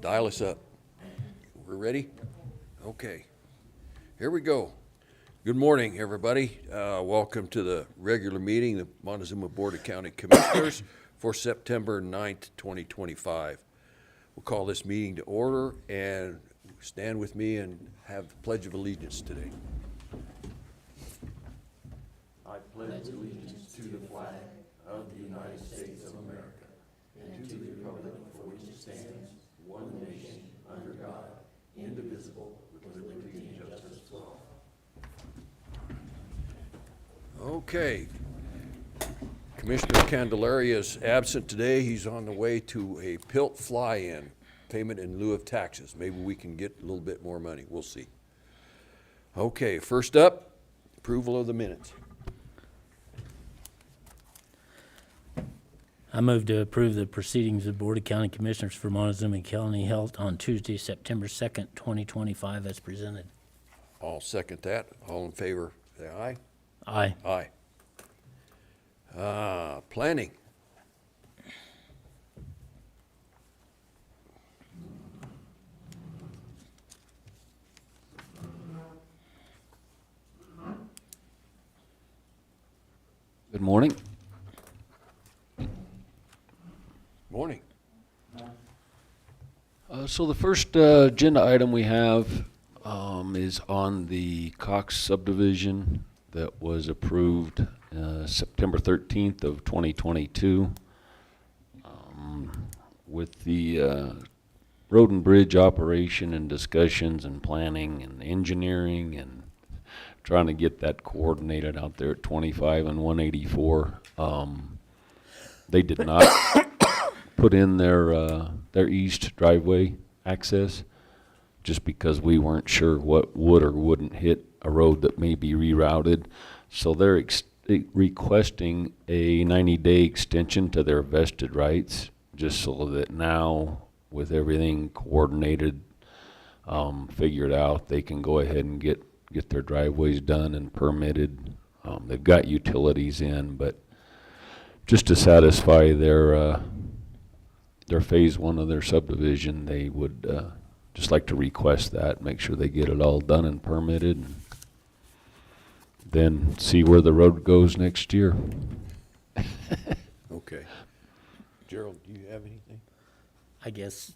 Dial us up. We're ready? Okay. Here we go. Good morning, everybody. Welcome to the regular meeting of the Montezuma Board of County Commissioners for September 9th, 2025. We'll call this meeting to order and stand with me and have the Pledge of Allegiance today. I pledge allegiance to the flag of the United States of America and to the republic for which it stands, one nation, under God, indivisible, with liberty and justice for all. Okay. Commissioner Candelaria is absent today. He's on the way to a PILT fly-in, payment in lieu of taxes. Maybe we can get a little bit more money. We'll see. Okay, first up, approval of the minutes. I move to approve the proceedings of the Board of County Commissioners for Montezuma County held on Tuesday, September 2nd, 2025 as presented. I'll second that. All in favor, say aye. Aye. Aye. Planning. Good morning. Morning. So the first agenda item we have is on the Cox subdivision that was approved September 13th of 2022 with the road and bridge operation and discussions and planning and engineering and trying to get that coordinated out there at 25 and 184. They did not put in their east driveway access just because we weren't sure what would or wouldn't hit a road that may be rerouted. So they're requesting a 90-day extension to their vested rights, just so that now with everything coordinated, figured out, they can go ahead and get their driveways done and permitted. They've got utilities in, but just to satisfy their phase one of their subdivision, they would just like to request that, make sure they get it all done and permitted, and then see where the road goes next year. Okay. Gerald, do you have anything? I guess,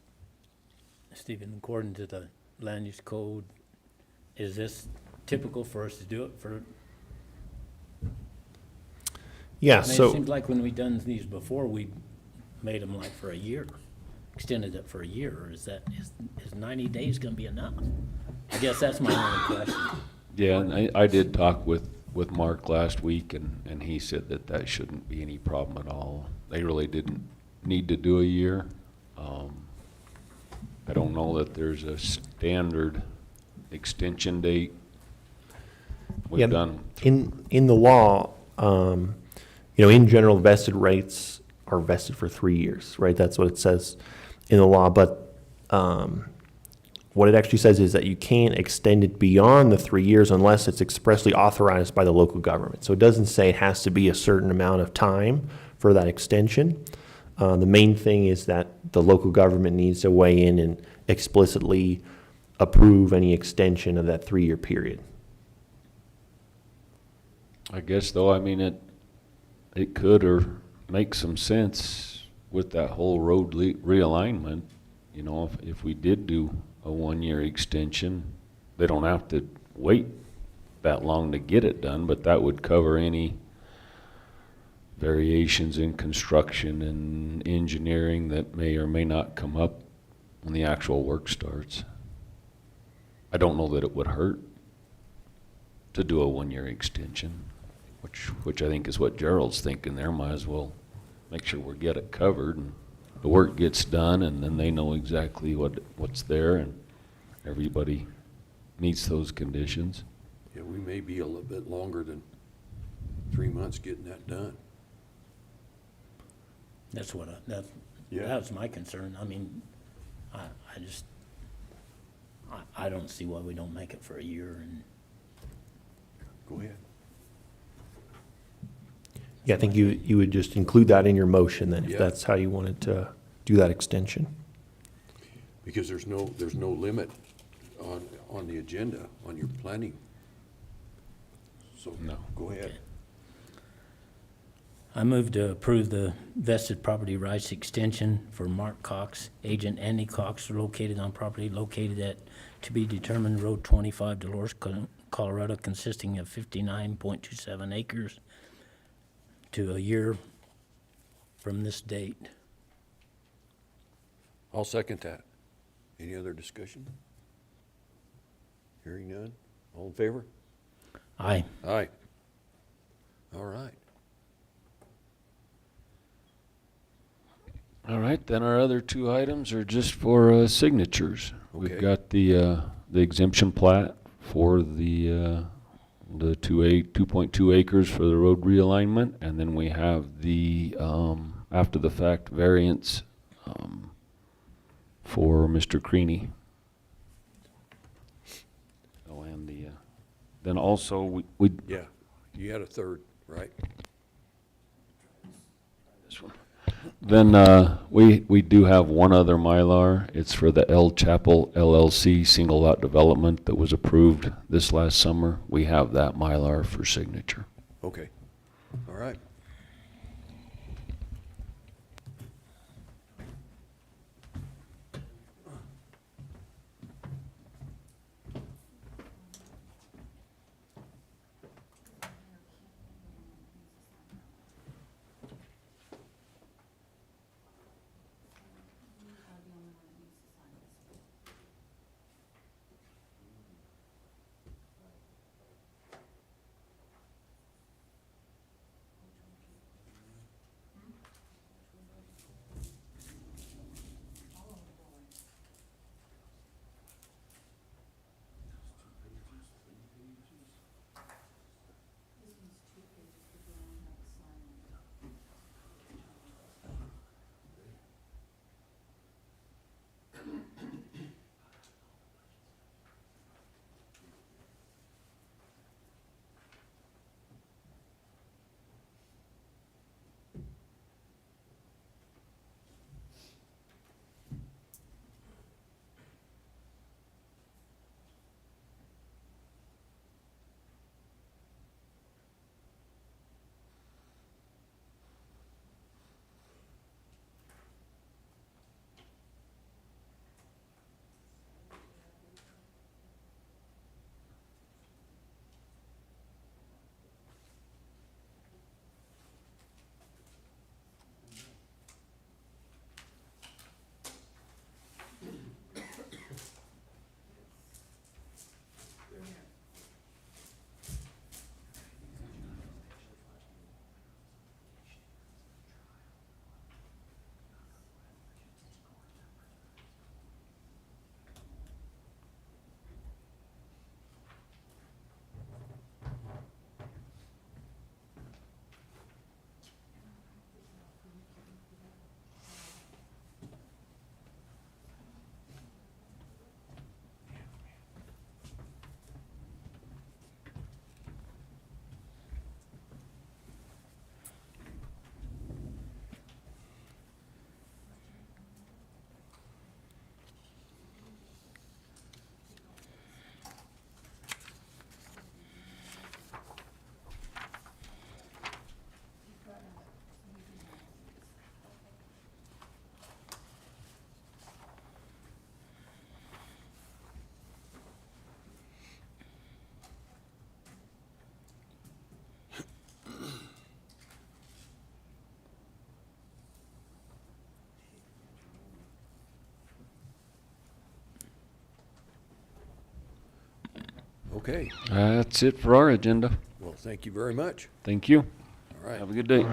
Stephen, according to the land use code, is this typical for us to do it for? Yeah, I mean, so it seems like when we done these before, we made them like for a year, extended it for a year. Or is 90 days going to be enough? I guess that's my only question. Yeah, and I did talk with Mark last week, and he said that shouldn't be any problem at all. They really didn't need to do a year. I don't know that there's a standard extension date. We've done in the law, in general, vested rights are vested for 3 years, right? That's what it says in the law. But what it actually says is that you can't extend it beyond the 3 years unless it's expressly authorized by the local government. So it doesn't say it has to be a certain amount of time for that extension. The main thing is that the local government needs to weigh in and explicitly approve any extension of that 3-year period. I guess, though, I mean, it could or make some sense with that whole road realignment. You know, if we did do a 1-year extension, they don't have to wait that long to get it done, but that would cover any variations in construction and engineering that may or may not come up when the actual work starts. I don't know that it would hurt to do a 1-year extension, which I think is what Gerald's thinking there. Might as well make sure we get it covered and the work gets done, and then they know exactly what's there and everybody meets those conditions. Yeah, we may be a little bit longer than 3 months getting that done. That's what that was my concern. I mean, I don't see why we don't make it for a year. And go ahead. Yeah, I think you would just include that in your motion then, if Yeah. that's how you wanted to do that extension. Because there's no limit on the agenda, on your planning. So, No. go ahead. I move to approve the vested property rights extension for Mark Cox, agent Andy Cox, located on property located at to be determined Road 25, Dolores, Colorado, consisting of 59.27 acres to a year from this date. I'll second that. Any other discussion? Hearing none? All in favor? Aye. Aye. All right. All right, then our other two items are just for signatures. Okay. We've got the exemption plat for the 2.2 acres for the road realignment, and then we have the after-the-fact variance for Mr. Creany. Oh, and then also we Yeah, you had a third, right? this one. Then we do have one other Mylar. It's for the El Chapel LLC single lot development that was approved this last summer. We have that Mylar for signature. Okay, all right. Okay, That's it for our agenda. well, thank you very much. Thank you. All right. Have a good day.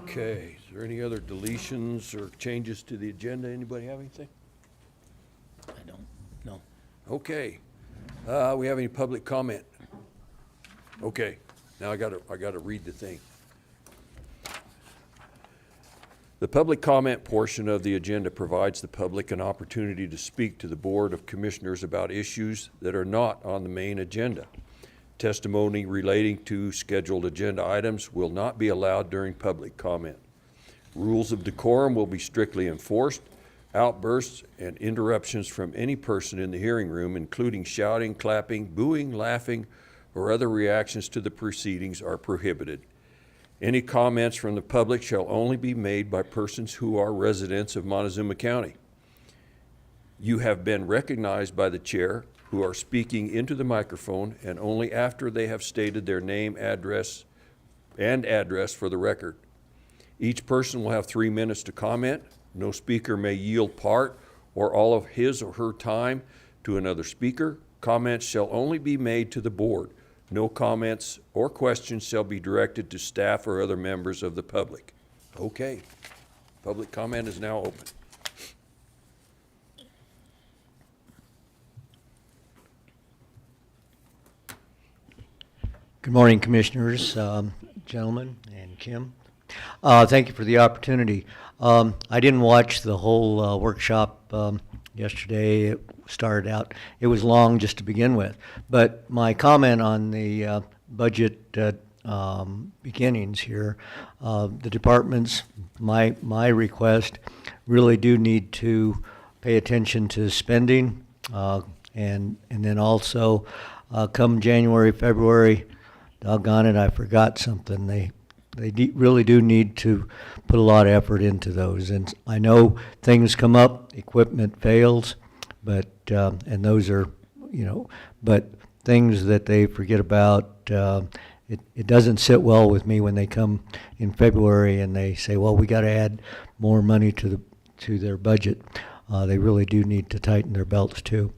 Okay, is there any other deletions or changes to the agenda? Anybody have anything? I don't, no. Okay, we have any public comment? Okay, now I gotta read the thing. The public comment portion of the agenda provides the public an opportunity to speak to the Board of Commissioners about issues that are not on the main agenda. Testimony relating to scheduled agenda items will not be allowed during public comment. Rules of decorum will be strictly enforced. Outbursts and interruptions from any person in the hearing room, including shouting, clapping, booing, laughing, or other reactions to the proceedings, are prohibited. Any comments from the public shall only be made by persons who are residents of Montezuma County. You have been recognized by the chair who are speaking into the microphone, and only after they have stated their name, address for the record. Each person will have 3 minutes to comment. No speaker may yield part or all of his or her time to another speaker. Comments shall only be made to the board. No comments or questions shall be directed to staff or other members of the public. Okay, public comment is now open. Good morning, Commissioners, gentlemen, and Kim. Thank you for the opportunity. I didn't watch the whole workshop yesterday. It started out, it was long just to begin with. But my comment on the budget beginnings here, the departments, my request, really do need to pay attention to spending, and then also come January, February, doggone it, I forgot something. They really do need to put a lot of effort into those. And I know things come up, equipment fails, but, and those are, but things that they forget about, it doesn't sit well with me when they come in February and they say, well, we got to add more money to their budget. They really do need to tighten their belts too.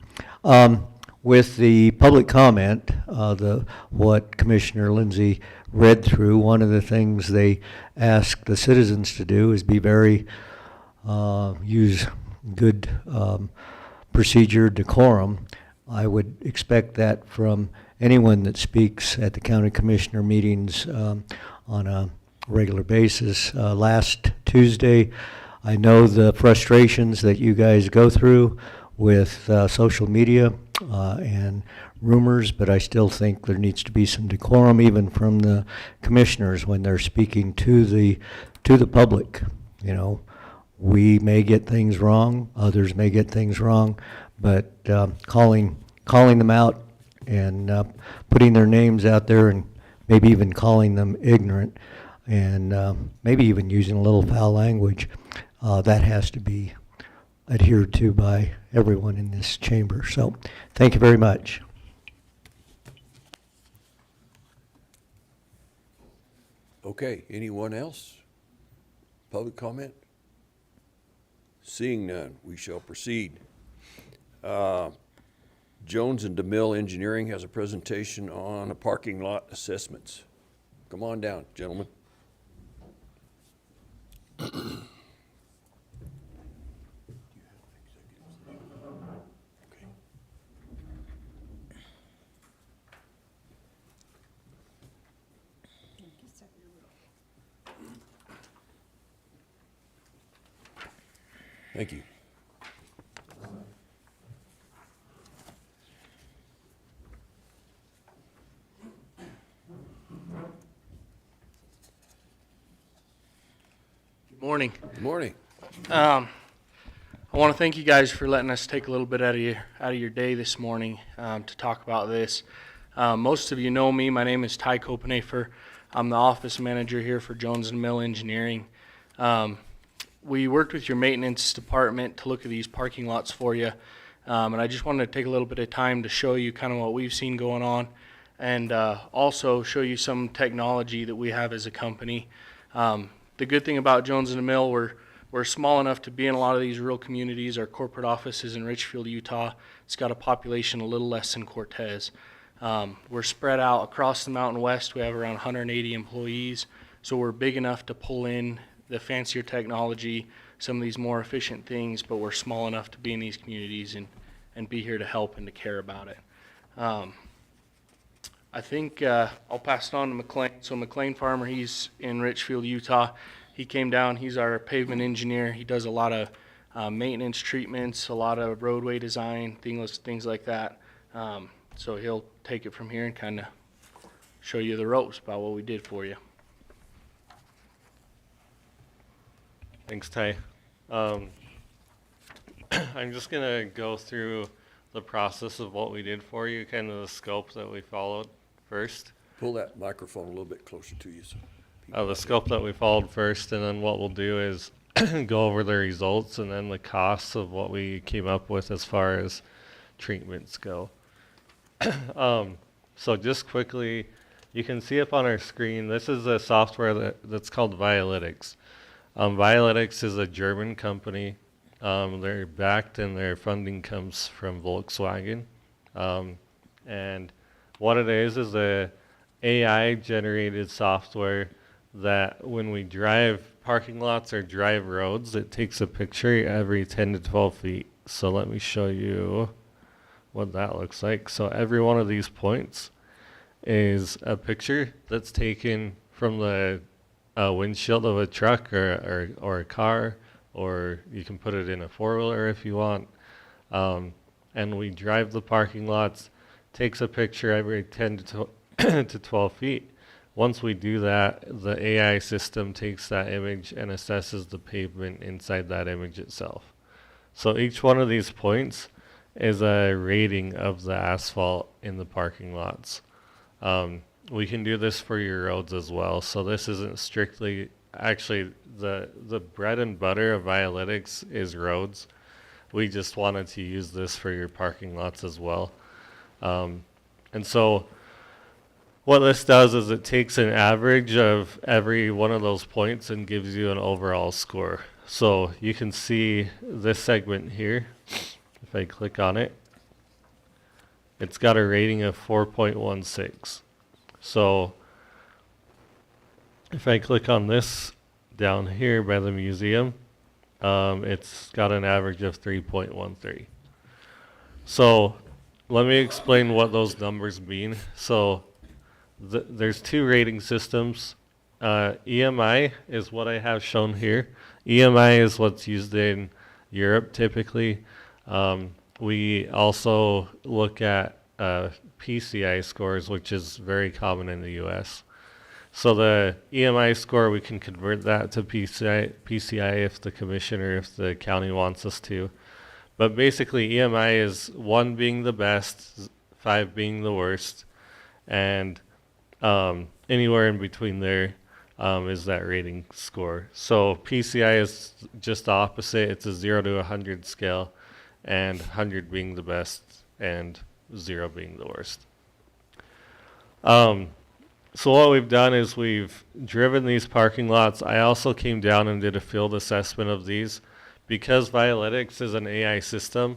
With the public comment, what Commissioner Lindsay read through, one of the things they ask the citizens to do is be very, use good procedure, decorum. I would expect that from anyone that speaks at the county commissioner meetings on a regular basis. Last Tuesday, I know the frustrations that you guys go through with social media and rumors, but I still think there needs to be some decorum even from the commissioners when they're speaking to the public. We may get things wrong, others may get things wrong, but calling them out and putting their names out there and maybe even calling them ignorant and maybe even using a little foul language, that has to be adhered to by everyone in this chamber. So thank you very much. Okay, anyone else? Public comment? Seeing none, we shall proceed. Jones and DeMille Engineering has a presentation on a parking lot assessments. Come on down, gentlemen. Thank you. Good morning. Good morning. I want to thank you guys for letting us take a little bit out of your day this morning to talk about this. Most of you know me. My name is Ty Copenhafer. I'm the office manager here for Jones and DeMille Engineering. We worked with your maintenance department to look at these parking lots for you, and I just wanted to take a little bit of time to show you kind of what we've seen going on, and also show you some technology that we have as a company. The good thing about Jones and DeMille, we're small enough to be in a lot of these rural communities. Our corporate office is in Richfield, Utah. It's got a population a little less than Cortez. We're spread out across the Mountain West. We have around 180 employees, so we're big enough to pull in the fancier technology, some of these more efficient things, but we're small enough to be in these communities and be here to help and to care about it. I think I'll pass it on to McLean. So McLean Farmer, he's in Richfield, Utah. He came down, he's our pavement engineer. He does a lot of maintenance treatments, a lot of roadway design, things like that. So he'll take it from here and kind of show you the ropes about what we did for you. Thanks, Ty. I'm just gonna go through the process of what we did for you, kind of the scope that we followed first. Pull that microphone a little bit closer to you. So The scope that we followed first, and then what we'll do is go over the results and then the costs of what we came up with as far as treatments go. So just quickly, you can see up on our screen, this is a software that's called Violytics. Violytics is a German company. They're backed and their funding comes from Volkswagen. And what it is a AI generated software that when we drive parking lots or drive roads, it takes a picture every 10 to 12 feet. So let me show you what that looks like. So every one of these points is a picture that's taken from the windshield of a truck or a car, or you can put it in a four-wheeler if you want. And we drive the parking lots, takes a picture every 10 to 12 feet. Once we do that, the AI system takes that image and assesses the pavement inside that image itself. So each one of these points is a rating of the asphalt in the parking lots. We can do this for your roads as well. So this isn't strictly, actually the bread and butter of Violytics is roads. We just wanted to use this for your parking lots as well. And so what this does is it takes an average of every one of those points and gives you an overall score. So you can see this segment here. If I click on it, it's got a rating of 4.16. So if I click on this down here by the museum, it's got an average of 3.13. So let me explain what those numbers mean. So there's two rating systems. EMI is what I have shown here. EMI is what's used in Europe typically. We also look at PCI scores, which is very common in the US. So the EMI score, we can convert that to PCI if the commissioner, if the county wants us to. But basically EMI is 1 being the best, 5 being the worst, and anywhere in between there is that rating score. So PCI is just the opposite. It's a 0 to 100 scale, and 100 being the best and 0 being the worst. So what we've done is we've driven these parking lots. I also came down and did a field assessment of these. Because Violytics is an AI system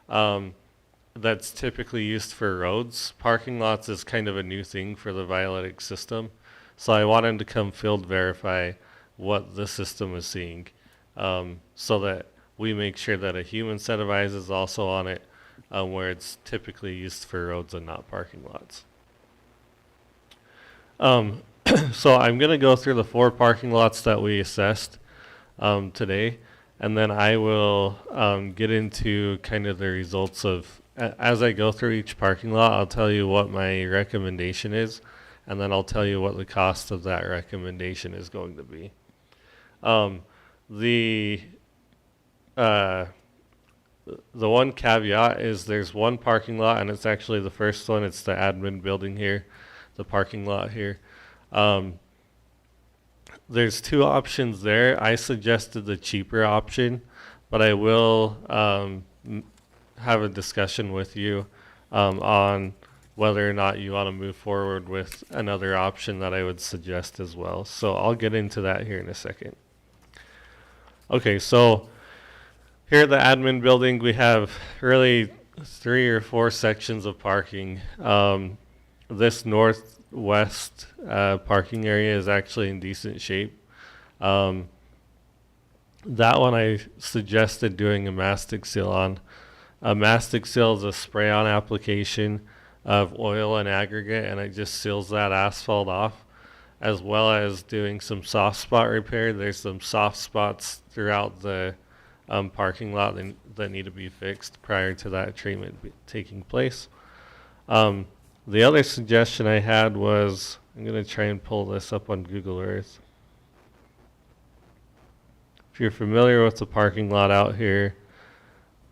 that's typically used for roads, parking lots is kind of a new thing for the Violytics system. So I wanted to come field verify what the system is seeing, so that we make sure that a human set of eyes is also on it, where it's typically used for roads and not parking lots. So I'm going to go through the 4 parking lots that we assessed today, and then I will get into kind of the results of, as I go through each parking lot, I'll tell you what my recommendation is, and then I'll tell you what the cost of that recommendation is going to be. The one caveat is there's one parking lot, and it's actually the first one. It's the admin building here, the parking lot here. There's 2 options there. I suggested the cheaper option, but I will have a discussion with you on whether or not you want to move forward with another option that I would suggest as well. So I'll get into that here in a second. Okay, so here at the admin building, we have really 3 or 4 sections of parking. This northwest parking area is actually in decent shape. That one I suggested doing a mastic seal on. A mastic seal is a spray-on application of oil and aggregate, and it just seals that asphalt off, as well as doing some soft spot repair. There's some soft spots throughout the parking lot that need to be fixed prior to that treatment taking place. The other suggestion I had was, I'm going to try and pull this up on Google Earth. if you're familiar with the parking lot out here,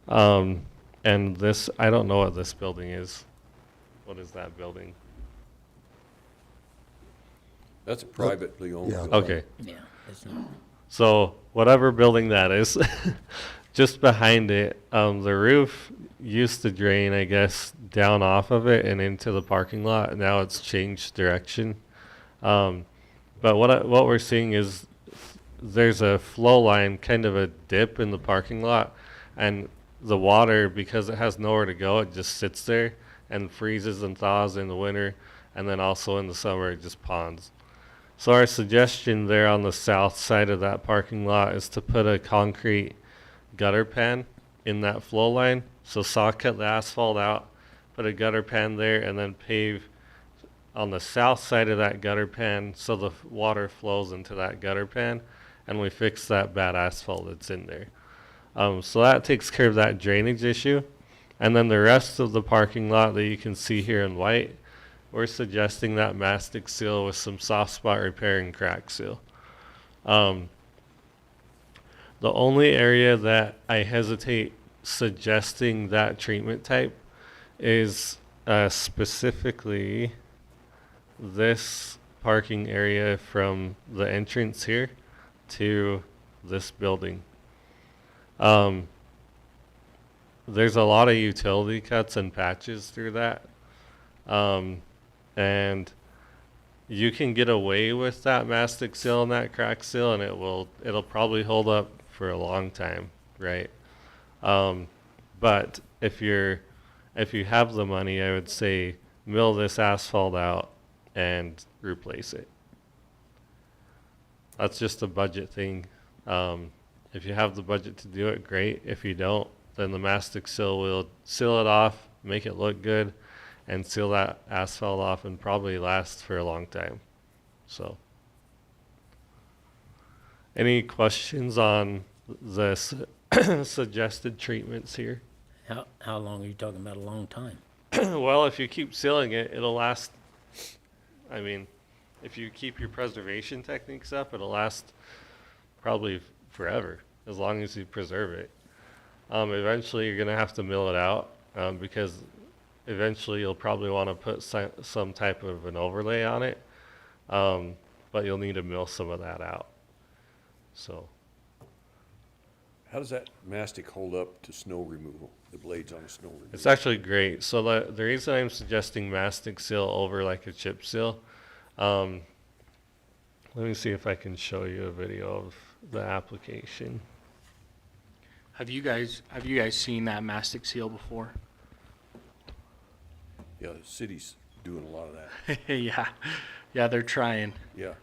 and this, I don't know what this building is. What is that building? That's a privately owned Yeah. building. Okay. Yeah, it's not. So whatever building that is, just behind it, the roof used to drain, I guess, down off of it and into the parking lot. Now it's changed direction. But what we're seeing is there's a flow line, kind of a dip in the parking lot, and the water, because it has nowhere to go, it just sits there and freezes and thaws in the winter, and then also in the summer it just ponds. So our suggestion there on the south side of that parking lot is to put a concrete gutter pan in that flow line. So saw cut the asphalt out, put a gutter pan there, and then pave on the south side of that gutter pan so the water flows into that gutter pan, and we fix that bad asphalt that's in there. So that takes care of that drainage issue. And then the rest of the parking lot that you can see here in white, we're suggesting that mastic seal with some soft spot repair and crack seal. The only area that I hesitate suggesting that treatment type is specifically this parking area from the entrance here to this building. There's a lot of utility cuts and patches through that. And you can get away with that mastic seal and that crack seal, and it'll probably hold up for a long time, right? But if you have the money, I would say mill this asphalt out and replace it. That's just a budget thing. If you have the budget to do it, great. If you don't, then the mastic seal will seal it off, make it look good, and seal that asphalt off and probably last for a long time. So, any questions on the suggested treatments here? How long are you talking about? A long time? Well, if you keep sealing it, it'll last. I mean, if you keep your preservation techniques up, it'll last probably forever, as long as you preserve it. Eventually, you're going to have to mill it out because eventually you'll probably want to put some type of an overlay on it, but you'll need to mill some of that out. So, How does that mastic hold up to snow removal, the blades on the snow removal? it's actually great. So the reason I'm suggesting mastic seal over like a chip seal, let me see if I can show you a video of the application. Have you guys seen that mastic seal before? Yeah, the city's doing a lot of that. Yeah, they're trying. Yeah.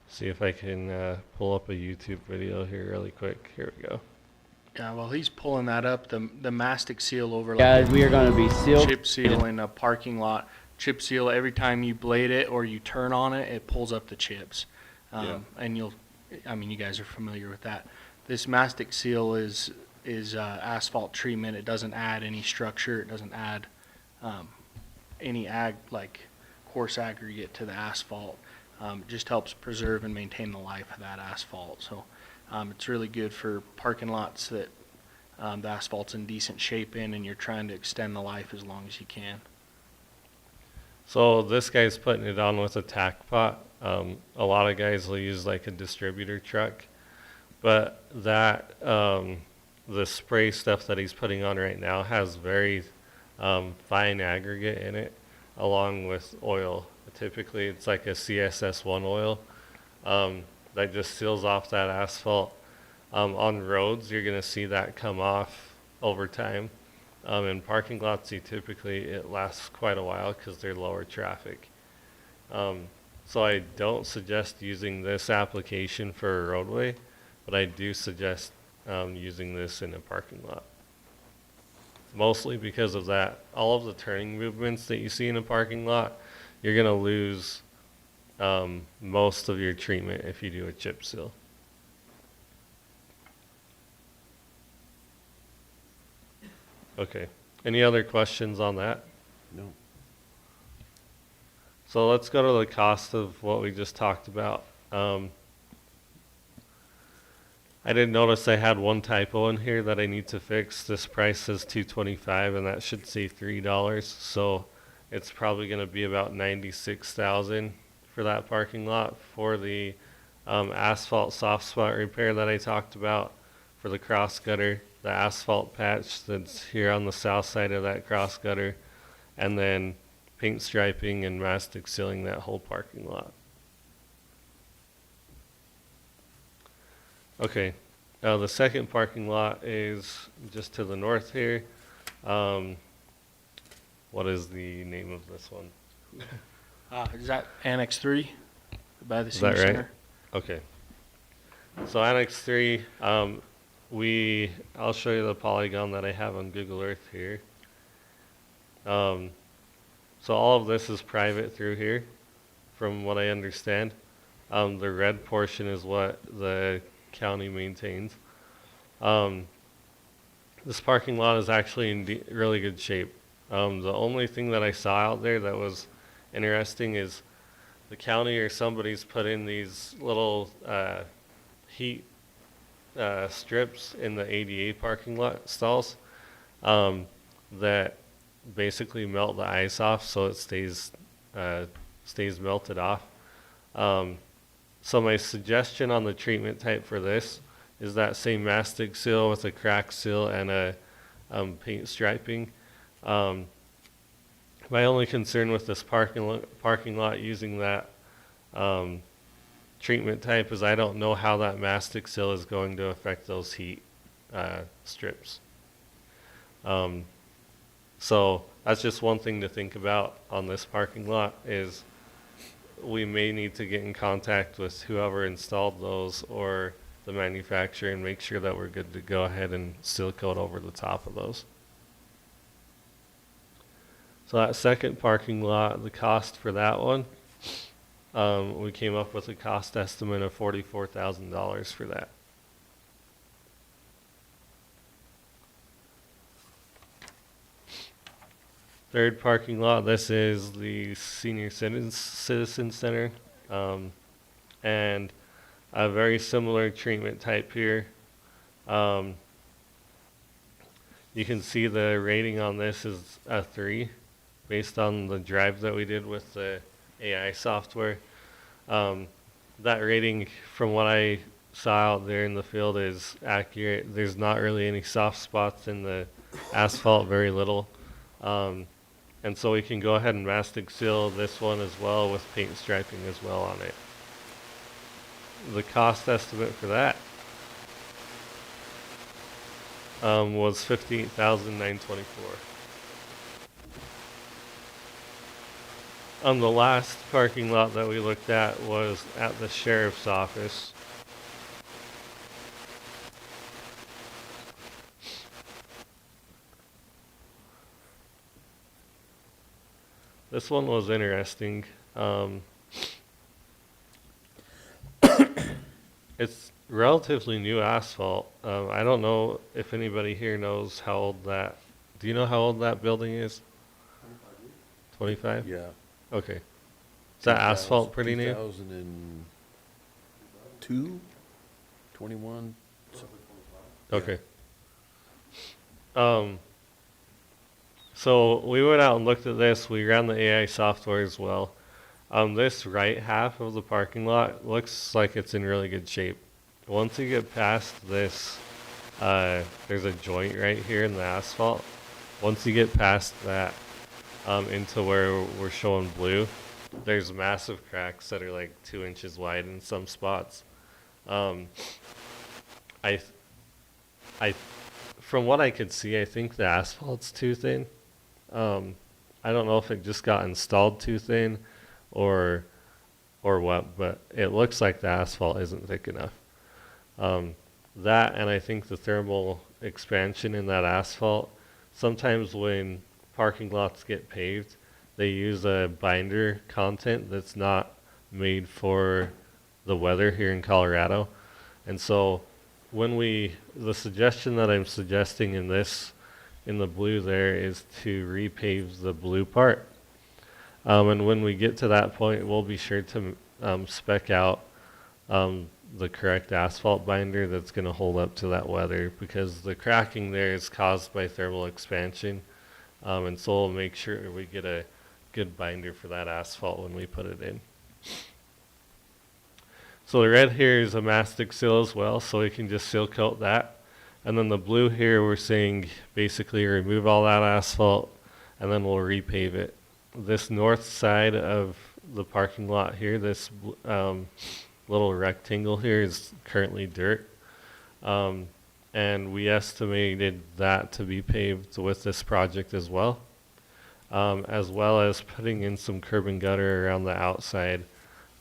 See if I can pull up a YouTube video here really quick. Here we go. Yeah, well, he's pulling that up. The mastic seal over Guys, we are going to be sealed. chip seal in a parking lot. Chip seal, every time you blade it or you turn on it, it pulls up the chips. Yeah. And you guys are familiar with that. This mastic seal is asphalt treatment. It doesn't add any structure. It doesn't add any coarse aggregate to the asphalt. It just helps preserve and maintain the life of that asphalt. So it's really good for parking lots that the asphalt's in decent shape in, and you're trying to extend the life as long as you can. So this guy's putting it on with a tack pot. A lot of guys will use like a distributor truck, but that the spray stuff that he's putting on right now has very fine aggregate in it, along with oil. Typically, it's like a CSS1 oil that just seals off that asphalt. On roads, you're going to see that come off over time. In parking lots, it lasts quite a while because they're lower traffic. So I don't suggest using this application for a roadway, but I do suggest using this in a parking lot. Mostly because of that, all of the turning movements that you see in a parking lot, you're going to lose most of your treatment if you do a chip seal. Okay. Any other questions on that? No. So let's go to the cost of what we just talked about. I did notice I had one typo in here that I need to fix. This price says $225 and that should say $3. So it's probably going to be about $96,000 for that parking lot for the asphalt soft spot repair that I talked about, for the cross gutter, the asphalt patch that's here on the south side of that cross gutter, and then paint striping and mastic sealing that whole parking lot. Okay, the second parking lot is just to the north here. What is the name of this one? Is that Annex 3 by the Is that senior right? center? Okay. So Annex 3, I'll show you the polygon that I have on Google Earth here. So all of this is private through here, from what I understand. The red portion is what the county maintains. This parking lot is actually in really good shape. The only thing that I saw out there that was interesting is the county or somebody's put in these little heat strips in the ADA parking lot stalls that basically melt the ice off so it stays melted off. So my suggestion on the treatment type for this is that same mastic seal with a crack seal and a paint striping. My only concern with this parking lot using that treatment type is I don't know how that mastic seal is going to affect those heat strips. So that's just one thing to think about on this parking lot, is we may need to get in contact with whoever installed those or the manufacturer and make sure that we're good to go ahead and seal coat over the top of those. So that second parking lot, the cost for that one, we came up with a cost estimate of $44,000 for that. Third parking lot, this is the Senior Citizen Center, and a very similar treatment type here. You can see the rating on this is a 3 based on the drive that we did with the AI software. That rating, from what I saw out there in the field, is accurate. There's not really any soft spots in the asphalt, very little. And so we can go ahead and mastic seal this one as well with paint striping as well on it. The cost estimate for that was $58,924. The last parking lot that we looked at was at the sheriff's office. This one was interesting. It's relatively new asphalt. I don't know if anybody here knows how old that. Do you know how old that building is? 25? Yeah. Okay. Is that asphalt pretty new? 2002, 21. Okay. So we went out and looked at this. We ran the AI software as well. This right half of the parking lot looks like it's in really good shape. Once you get past this, there's a joint right here in the asphalt. Once you get past that into where we're showing blue, there's massive cracks that are like 2 inches wide in some spots. From what I could see, I think the asphalt's too thin. I don't know if it just got installed too thin or what, but it looks like the asphalt isn't thick enough. That, and I think the thermal expansion in that asphalt, sometimes when parking lots get paved, they use a binder content that's not made for the weather here in Colorado. And so the suggestion that I'm suggesting in the blue there, is to repave the blue part. And when we get to that point, we'll be sure to spec out the correct asphalt binder that's going to hold up to that weather, because the cracking there is caused by thermal expansion. And so we'll make sure we get a good binder for that asphalt when we put it in. So the red here is a mastic seal as well, so we can just seal coat that. And then the blue here, we're saying basically remove all that asphalt and then we'll repave it. This north side of the parking lot here, this little rectangle here is currently dirt. And we estimated that to be paved with this project as well as putting in some curb and gutter around the outside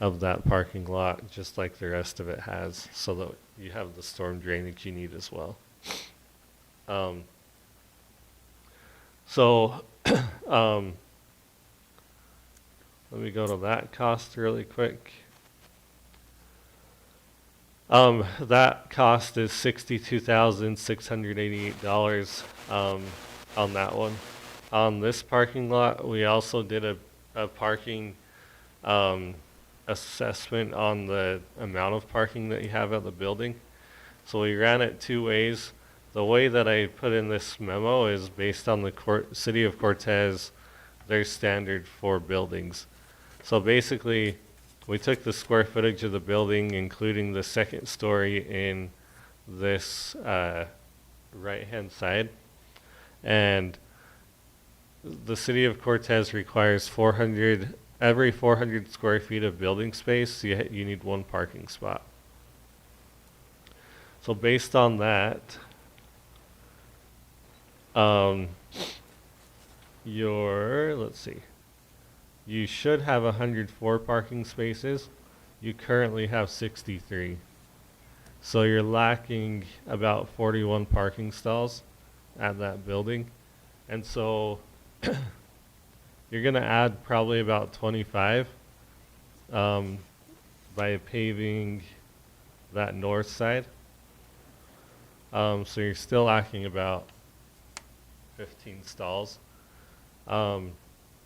of that parking lot, just like the rest of it has, so that you have the storm drainage you need as well. Let me go to that cost really quick. That cost is $62,688 on that one. On this parking lot, we also did a parking assessment on the amount of parking that you have at the building. So we ran it two ways. The way that I put in this memo is based on the City of Cortez, their standard for buildings. So basically, we took the square footage of the building, including the second story in this right-hand side. And the City of Cortez requires every 400 square feet of building space, you need one parking spot. So based on that, let's see, you should have 104 parking spaces. You currently have 63. So you're lacking about 41 parking stalls at that building. And so you're going to add probably about 25 by paving that north side. So you're still lacking about 15 stalls.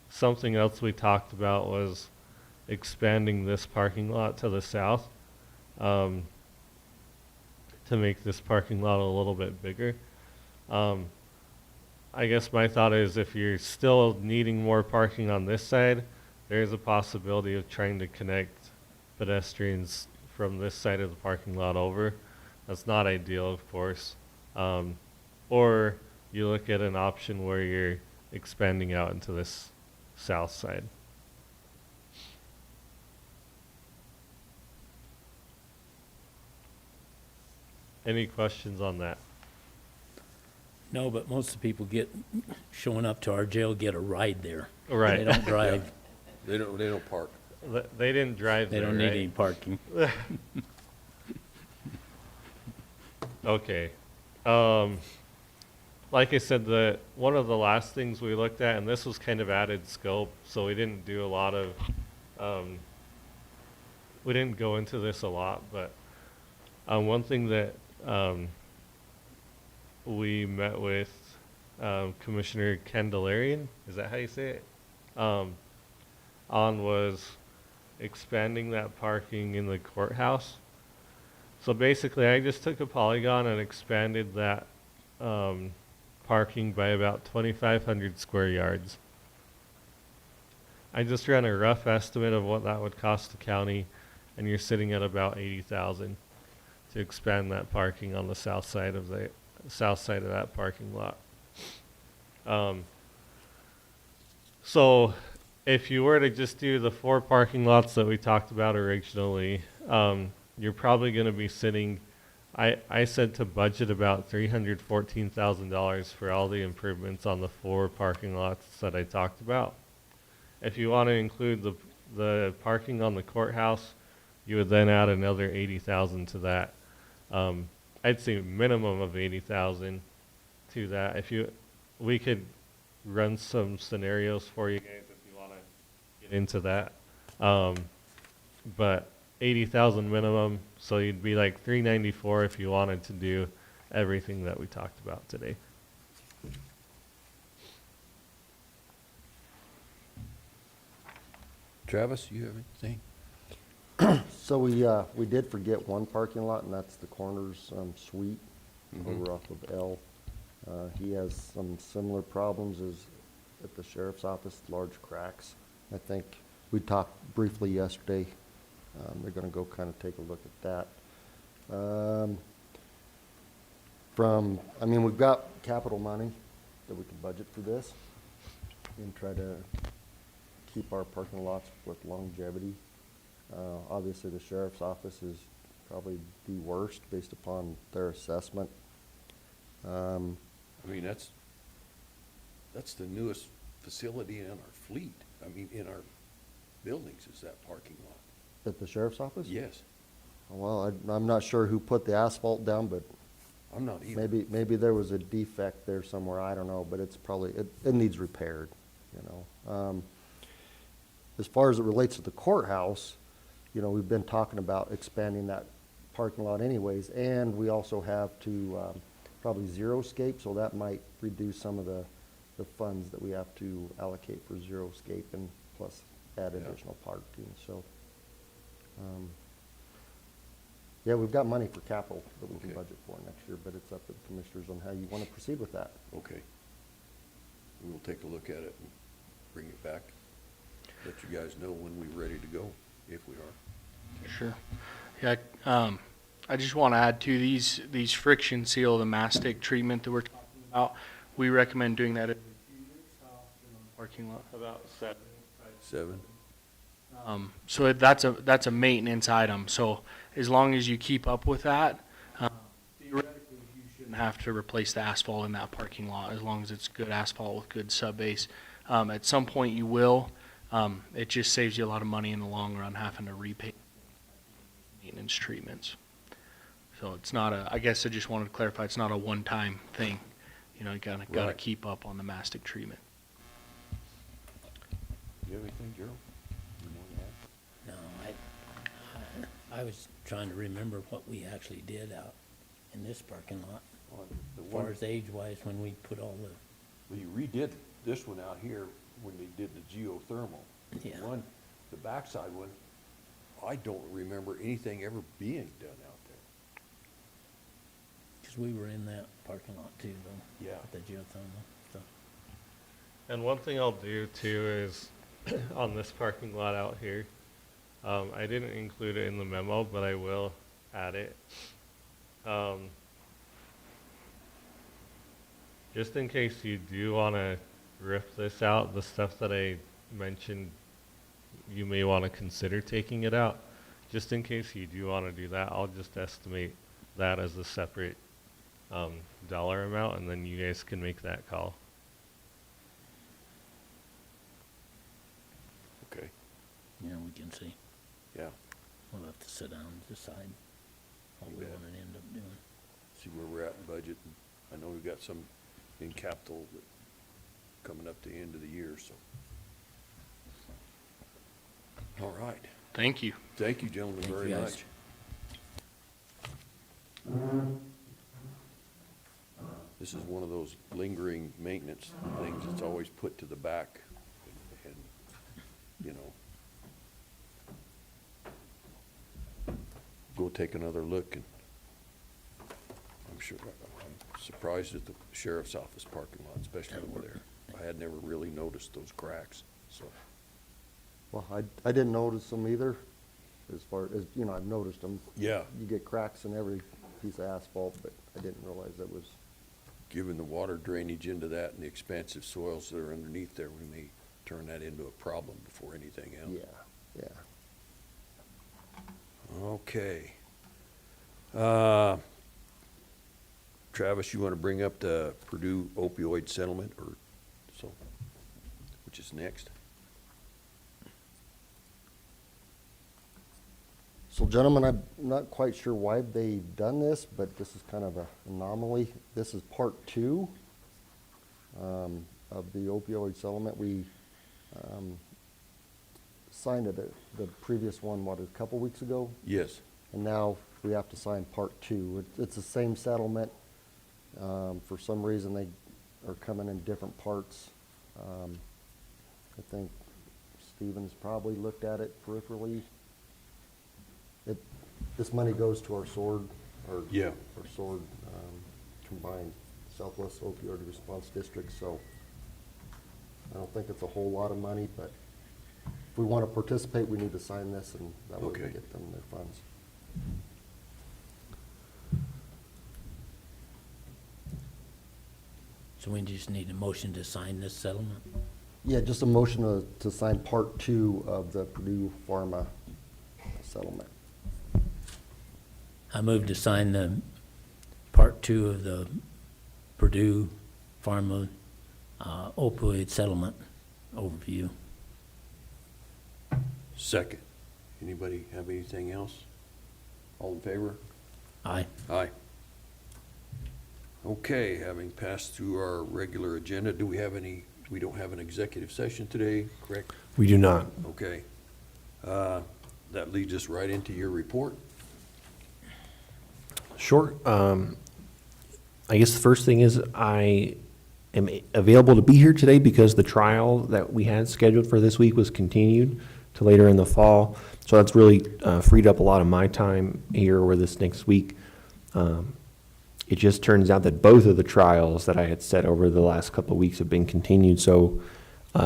Something else we talked about was expanding this parking lot to the south to make this parking lot a little bit bigger. I guess my thought is if you're still needing more parking on this side, there's a possibility of trying to connect pedestrians from this side of the parking lot over. That's not ideal, of course. Or you look at an option where you're expanding out into this south side. Any questions on that? No, but most of the people showing up to our jail get a ride there. Right. They don't drive. They don't park. They didn't drive They there, don't need right? any parking. Okay. Like I said, one of the last things we looked at, and this was kind of added scope, so we didn't do a lot of, we didn't go into this a lot, but one thing that we met with Commissioner Candelarian, is that how you say it? On was expanding that parking in the courthouse. So basically, I just took a polygon and expanded that parking by about 2,500 square yards. I just ran a rough estimate of what that would cost the county, and you're sitting at about $80,000 to expand that parking on the south side of that parking lot. So if you were to just do the 4 parking lots that we talked about originally, you're probably going to be sitting, I said to budget about $314,000 for all the improvements on the 4 parking lots that I talked about. If you want to include the parking on the courthouse, you would then add another $80,000 to that. I'd say minimum of $80,000 to that. We could run some scenarios for you guys if you want to get into that. But $80,000 minimum, so you'd be like $394 if you wanted to do everything that we talked about today. Travis, you have anything? So we did forget one parking lot, and that's the Corners Suite over off of L. He has some similar problems as at the sheriff's office, large cracks. I think we talked briefly yesterday. They're gonna go kind of take a look at that. I mean, we've got capital money that we can budget for this and try to keep our parking lots with longevity. Obviously, the sheriff's office is probably the worst based upon their assessment. I mean, that's the newest facility in our fleet. I mean, in our buildings is that parking lot. At the sheriff's office? Yes, Well, I'm not sure who put the asphalt down, but I'm not even. maybe there was a defect there somewhere, I don't know, but it's probably, it needs repaired, you know. As far as it relates to the courthouse, you know, we've been talking about expanding that parking lot anyways, and we also have to, probably zero-scape, so that might reduce some of the funds that we have to allocate for zero-scape and plus add Yeah. additional parking, so. Yeah, we've got money for capital that we can Okay. budget for next year, but it's up to the commissioners on how you want to proceed with that. Okay. We'll take a look at it and bring it back. Let you guys know when we're ready to go, if we are. Sure. Yeah, I just want to add to these friction seal, the mastic treatment that we're talking about. We recommend doing that every few years. How often on the parking lot? About 7. 7? So that's a maintenance item. So as long as you keep up with that, theoretically you shouldn't have to replace the asphalt in that parking lot as long as it's good asphalt with good sub base. At some point you will. It just saves you a lot of money in the long run having to repay maintenance treatments. So it's not I guess I just wanted to clarify, it's not a one-time thing. You know, you gotta Right. keep up on the mastic treatment. You have anything, Gerald? You want to add? No, I was trying to remember what we actually did out in this parking lot, On the as far one, as age-wise, when we put all the, well, you redid this one out here when they did the geothermal. Yeah. The one, the backside one, I don't remember anything ever being done out there. because we were in that parking lot too, though. Yeah. With the geothermal stuff. And one thing I'll do too is on this parking lot out here, I didn't include it in the memo, but I will add it. Just in case you do want to rip this out, the stuff that I mentioned, you may want to consider taking it out. Just in case you do want to do that, I'll just estimate that as a separate dollar amount, and then you guys can make that call. Okay, Yeah, we can see. yeah, We'll have to sit down and decide what You we bet. want to end up doing. see where we're at in budget. I know we've got some in capital that coming up to the end of the year, so. All right. Thank you. Thank you, gentlemen, Thank very you, guys. much. This is one of those lingering maintenance things that's always put to the back, and, you know. Go take another look, and I'm sure, I'm surprised at the sheriff's office parking lot, especially over there. I had never really noticed those cracks, so. Well, I didn't notice them either, as far as, you know, I've noticed them. Yeah. You get cracks in every piece of asphalt, but I didn't realize that was, Given the water drainage into that and the expansive soils that are underneath there, we may turn that into a problem before anything else. yeah. Okay. Travis, you want to bring up the Purdue opioid settlement, or so, which is next? So gentlemen, I'm not quite sure why they done this, but this is kind of an anomaly. This is part 2 of the opioid settlement. We signed it, the previous one, what, a couple weeks ago? Yes. And now we have to sign part 2. It's the same settlement. For some reason, they are coming in different parts. I think Stevens probably looked at it peripherally. This money goes to our SWORD, Yeah. our SWORD combined Southwest Opioid Response District, so I don't think it's a whole lot of money, but if we want to participate, we need to sign this, and that way we Okay. get them their funds. So we just need a motion to sign this settlement? Yeah, just a motion to sign Part 2 of the Purdue Pharma settlement. I move to sign the Part 2 of the Purdue Pharma opioid settlement overview. Second. Anybody have anything else? All in favor? Aye. Aye. Okay, having passed through our regular agenda, do we have any, we don't have an executive session today, correct? We do not. Okay. That leads us right into your report. Sure. I guess the first thing is I am available to be here today because the trial that we had scheduled for this week was continued to later in the fall. So that's really freed up a lot of my time here over this next week. It just turns out that both of the trials that I had set over the last couple of weeks have been continued. So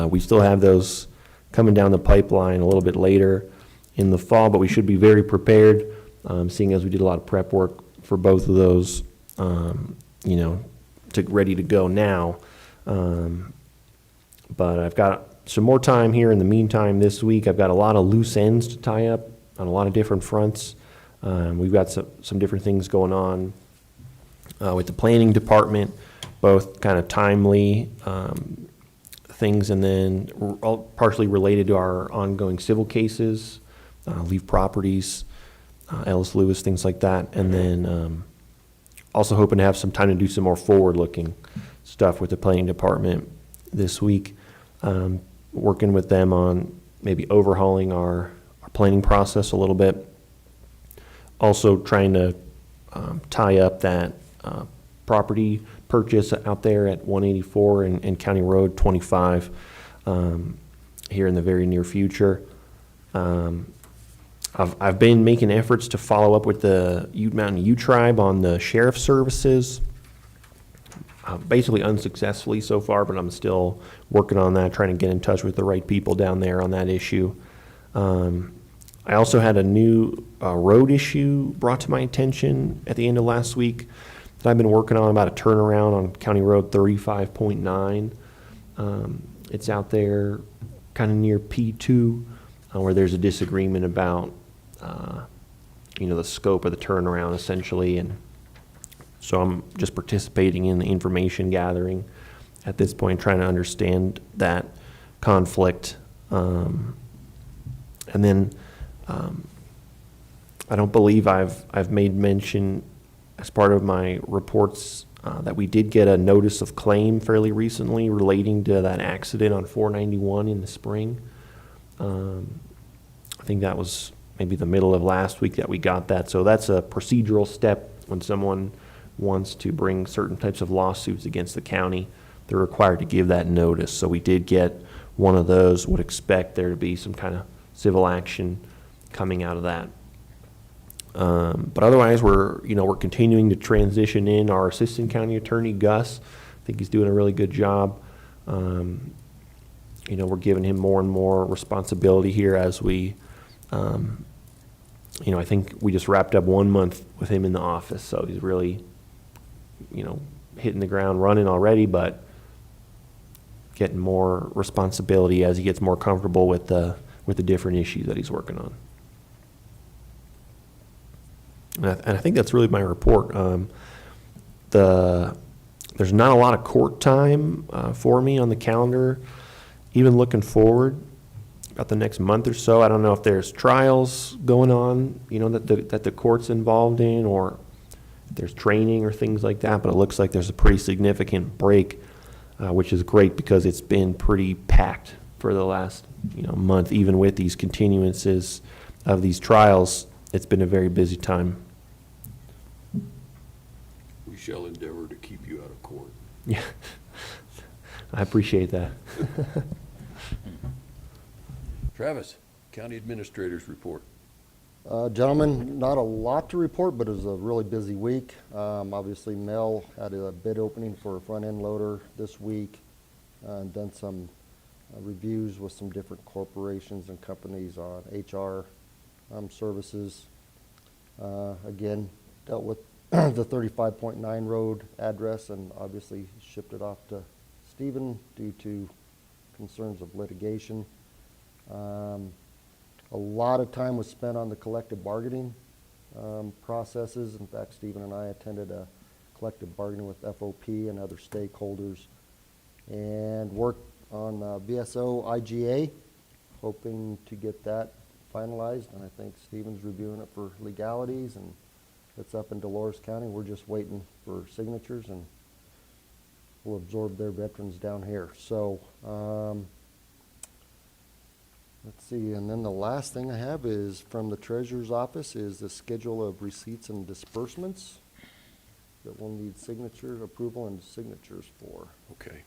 we still have those coming down the pipeline a little bit later in the fall, but we should be very prepared, seeing as we did a lot of prep work for both of those, ready to go now. But I've got some more time here in the meantime this week. I've got a lot of loose ends to tie up on a lot of different fronts. We've got some different things going on with the planning department, both kind of timely things and then all partially related to our ongoing civil cases, leave properties, Ellis Lewis, things like that. And then also hoping to have some time to do some more forward-looking stuff with the planning department this week. Working with them on maybe overhauling our planning process a little bit. Also trying to tie up that property purchase out there at 184 and County Road 25 here in the very near future. I've been making efforts to follow up with the Ute Mountain Ute Tribe on the sheriff's services. Basically unsuccessfully so far, but I'm still working on that, trying to get in touch with the right people down there on that issue. I also had a new road issue brought to my attention at the end of last week that I've been working on, about a turnaround on County Road 35.9. It's out there kind of near P2 where there's a disagreement about the scope of the turnaround essentially, and so I'm just participating in the information gathering at this point, trying to understand that conflict. And then I don't believe I've made mention as part of my reports that we did get a notice of claim fairly recently relating to that accident on 491 in the spring. I think that was maybe the middle of last week that we got that. So that's a procedural step when someone wants to bring certain types of lawsuits against the county. They're required to give that notice. So we did get one of those. Would expect there to be some kind of civil action coming out of that. But otherwise, we're continuing to transition in our assistant county attorney, Gus. I think he's doing a really good job. We're giving him more and more responsibility here as we, I think we just wrapped up 1 month with him in the office, so he's really, hitting the ground running already, but getting more responsibility as he gets more comfortable with the different issues that he's working on. And I think that's really my report. There's not a lot of court time for me on the calendar, even looking forward about the next month or so. I don't know if there's trials going on, that the court's involved in, or if there's training or things like that, but it looks like there's a pretty significant break, which is great because it's been pretty packed for the last month. Even with these continuances of these trials, it's been a very busy time. We shall endeavor to keep you out of court. Yeah, I appreciate that. Travis, County Administrator's Report. Gentlemen, not a lot to report, but it was a really busy week. Obviously, Mel had a bid opening for a front-end loader this week, and done some reviews with some different corporations and companies on HR services. Again, dealt with the 35.9 road address and obviously shipped it off to Stephen due to concerns of litigation. A lot of time was spent on the collective bargaining processes. In fact, Stephen and I attended a collective bargaining with FOP and other stakeholders and worked on VSO IGA, hoping to get that finalized. And I think Stephen's reviewing it for legalities, and it's up in Dolores County. We're just waiting for signatures, and we'll absorb their veterans down here. So, let's see, and then the last thing I have is from the treasurer's office is the schedule of receipts and disbursements that we'll need signature, approval and signatures for. Okay.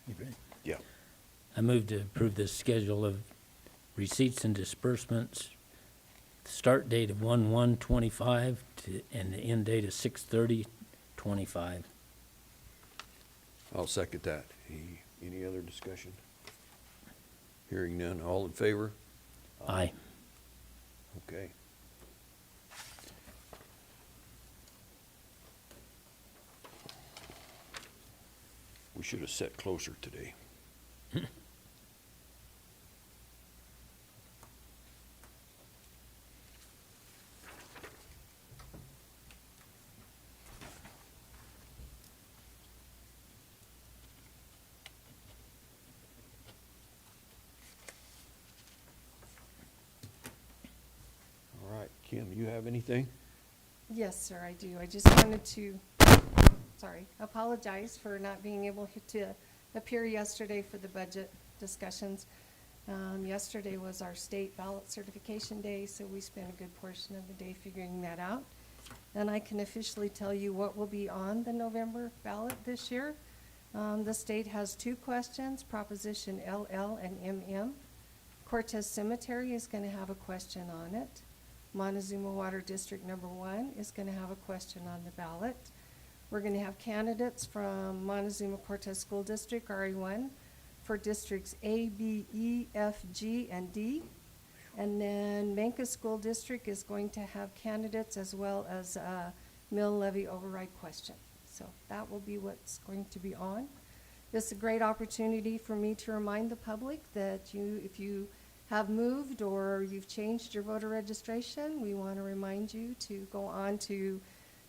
You ready? Yeah. I move to approve the schedule of receipts and disbursements. Start date of 1/1/25 and the end date of 6/30/25. I'll second that. Any other discussion? Hearing none, all in favor? Aye. Okay. We should have sat closer today. All right, Kim, you have anything? Yes, sir, I do. I just wanted to, apologize for not being able to appear yesterday for the budget discussions. Yesterday was our state ballot certification day, so we spent a good portion of the day figuring that out. And I can officially tell you what will be on the November ballot this year. The state has 2 questions, Proposition LL and MM. Cortez Cemetery is going to have a question on it. Montezuma Water District Number 1 is going to have a question on the ballot. We're going to have candidates from Montezuma Cortez School District, RE1, for districts A, B, E, F, G, and D. And then Mancos School District is going to have candidates as well as a mill levy override question. So that will be what's going to be on. This is a great opportunity for me to remind the public that if you have moved or you've changed your voter registration, we want to remind you to go on to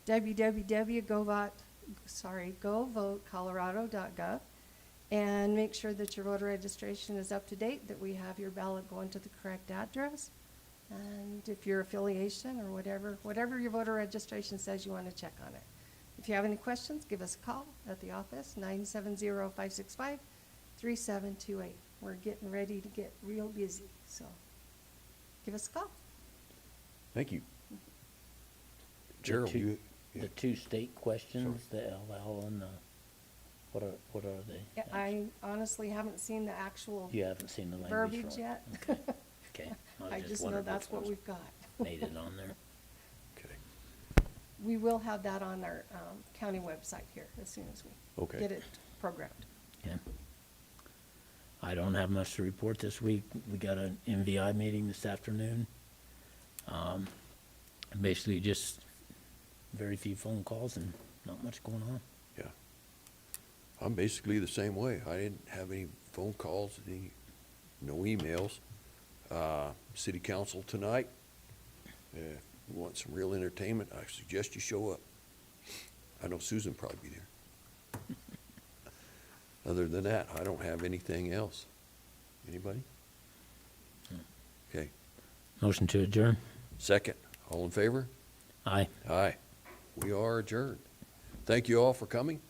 govotecolorado.gov and make sure that your voter registration is up to date, that we have your ballot going to the correct address. And if your affiliation or whatever your voter registration says, you want to check on it. If you have any questions, give us a call at the office, 970-565-3728. We're getting ready to get real busy, so give us a call. Thank you. Gerald, you, The 2 state questions, the LL and the, what are they? Yeah, I honestly haven't seen the actual You haven't seen the language verbiage for it? yet. Okay. I just know wondered that's if what it we've got. made it on there. okay. We will have that on our county website here as soon as we Okay. get it programmed. Okay. I don't have much to report this week. We got an MVI meeting this afternoon. Basically just very few phone calls and not much going on. Yeah. I'm basically the same way. I didn't have any phone calls, no emails. City council tonight. If you want some real entertainment, I suggest you show up. I know Susan will probably be there. Other than that, I don't have anything else. Anybody? Okay. Motion to adjourn. Second. All in favor? Aye. Aye. We are adjourned. Thank you all for coming.